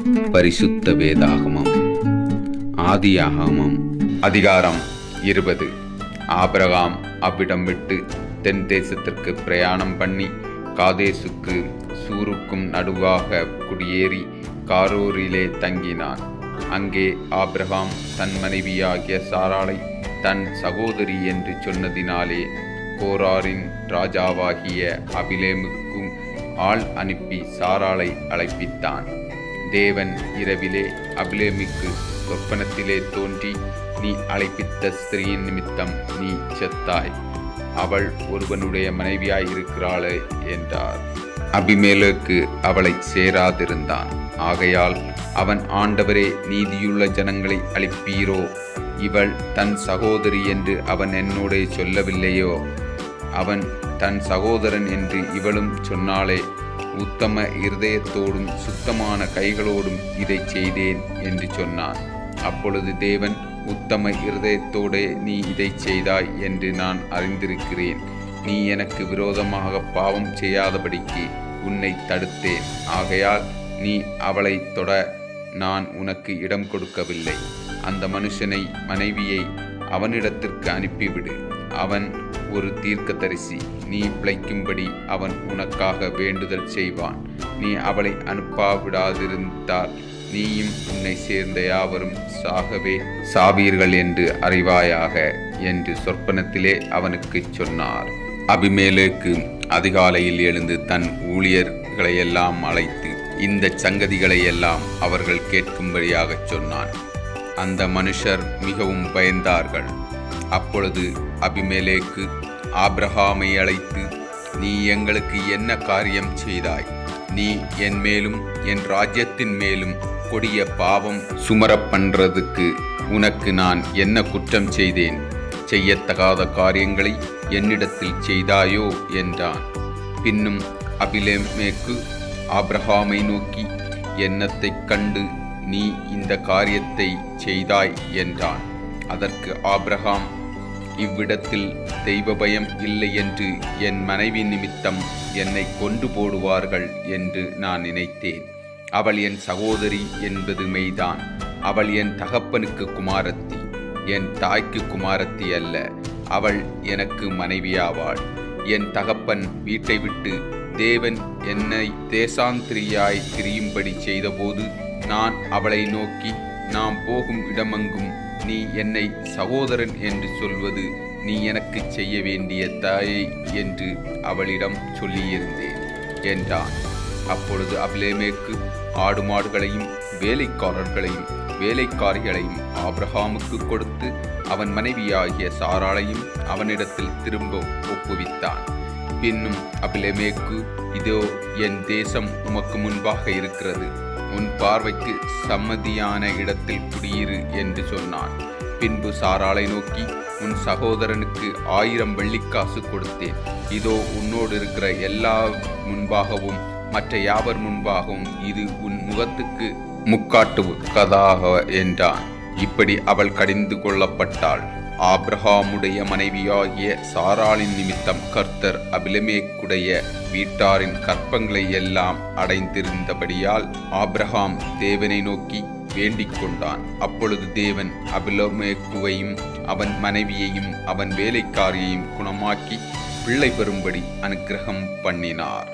பரிசுத்த வேதாகமம். ஆதியாகமம் அதிகாரம் 20. ஆபிரகாம் அவ்விடம் விட்டு தென் தேசத்திற்கு பிரயாணம் பண்ணி காதேசுக்கு சூருக்கும் நடுவாக குடியேறி காரூரிலே தங்கினான். அங்கே ஆபிரகாம் தன் மனைவியாகிய சாராளை தன் சகோதரி என்று சொன்னதினாலே கோராரின் ராஜாவாகிய அபிலேமுக்கும் ஆள் அனுப்பி சாராளை அழைப்பித்தான். தேவன் இரவிலே அபிலேமுக்கு சொப்பனத்திலே தோன்றி, நீ அழைப்பித்த ஸ்திரீயின் நிமித்தம் நீ செத்தாய், அவள் ஒருவனுடைய மனைவியாய் இருக்கிறாளே என்றார். அபிமெலேக்கு அவளை சேராதிருந்தான். ஆகையால் அவன், ஆண்டவரே, நீதியுள்ள ஜனங்களை அழிப்பீரோ? இவள் தன் சகோதரி என்று அவன் என்னோடே சொல்லவில்லையோ? அவன் தன் சகோதரன் என்று இவளும் சொன்னாளே. உத்தம இருதயத்தோடும் சுத்தமான கைகளோடும் இதை செய்தேன் என்று சொன்னான். அப்பொழுது தேவன், உத்தம இருதயத்தோடே நீ இதை செய்தாய் என்று நான் அறிந்திருக்கிறேன். நீ எனக்கு விரோதமாக பாவம் செய்யாதபடிக்கு உன்னை தடுத்தேன். ஆகையால் நீ அவளை தொட நான் உனக்கு இடம் கொடுக்கவில்லை. அந்த மனைவியை அவனிடத்திற்கு அனுப்பிவிடு. அவன் ஒரு தீர்க்கதரிசி. நீ பிழைக்கும்படி அவன் உனக்காக வேண்டுதல் செய்வான். நீ அவளை அனுப்பாவிடாதிருந்தால் நீயும் உன்னை சேர்ந்த யாவரும் சாவீர்கள் என்று அறிவாயாக என்று சொற்பனத்திலே அவனுக்கு சொன்னார். அபிமெலேக்கு அதிகாலையில் எழுந்து தன் ஊழியர்களையெல்லாம் அழைத்து இந்த சங்கதிகளையெல்லாம் அவர்கள் கேட்கும்படியாக சொன்னான். அந்த மனுஷர் மிகவும் பயந்தார்கள். அப்பொழுது அபிமெலேக்கு ஆபிரகாமை அழைத்து, நீ எங்களுக்கு என்ன காரியம் செய்தாய்? நீ என் மேலும் என் ராஜ்யத்தின் மேலும் கொடிய பாவம் சுமரப் பண்றதுக்கு உனக்கு நான் என்ன குற்றம் செய்தேன்? செய்யத்தகாத காரியங்களை என்னிடத்தில் செய்தாயோ என்றான். பின்னும் அபிமெலேக்கு ஆபிரகாமை நோக்கி, என்னத்தைக் கண்டு நீ இந்த காரியத்தை செய்தாய் என்றான். அதற்கு ஆபிரகாம், இவ்விடத்தில் தெய்வ பயம் இல்லை என்று என் மனைவி நிமித்தம் என்னை கொண்டு போடுவார்கள் என்று நான் நினைத்தேன். அவள் என் சகோதரி என்பது மெய்தான். அவள் என் தகப்பனுக்கு குமாரத்தி, என் தாய்க்கு குமாரத்தி அல்ல. அவள் எனக்கு மனைவியாவாள். என் தகப்பன் வீட்டை விட்டு தேவன் என்னை தேசாந்திரியாய் திரியும்படி செய்தபோது நான் அவளை நோக்கி, நாம் போகும் இடமெங்கும் நீ என்னை சகோதரன் என்று சொல்வது நீ எனக்கு செய்ய வேண்டிய தாயை என்று அவளிடம் சொல்லியிருந்தேன் என்றான். அப்பொழுது அபிமெலேக்கு ஆடு மாடுகளையும் வேலைக்காரர்களையும் வேலைக்காரிகளையும் ஆபிரகாமுக்கு கொடுத்து அவன் மனைவியாகிய சாராளையும் அவனிடத்தில் திரும்ப ஒப்புவித்தான். பின்னும் அபிமெலேக்கு, இதோ என் தேசம் உமக்கு முன்பாக இருக்கிறது, உன் பார்வைக்கு சம்மதியான இடத்தில் குடியிரு என்று சொன்னான். பின்பு சாராளை நோக்கி, உன் சகோதரனுக்கு 1000 வெள்ளிக்காசு கொடுத்தேன். இதோ உன்னோடு இருக்கிற எல்லா முன்பாகவும் மற்ற யாவர் முன்பாகவும் இது உன் முகத்துக்கு முக்காட்டுவதாக என்றான். இப்படி அவள் கடிந்து கொள்ளப்பட்டாள். ஆபிரகாமுடைய மனைவியாகிய சாராளின் நிமித்தம் கர்த்தர் அபிமெலேக்குடைய வீட்டாரின் கற்பங்களை எல்லாம் அடைந்திருந்தபடியால் ஆபிரகாம் தேவனை நோக்கி வேண்டிக் கொண்டான். அப்பொழுது தேவன் அபிமெலேக்குவையும் அவன் மனைவியையும் அவன் வேலைக்காரியையும் குணமாக்கி பிள்ளை பெறும்படி அனுக்கிரகம் பண்ணினார்.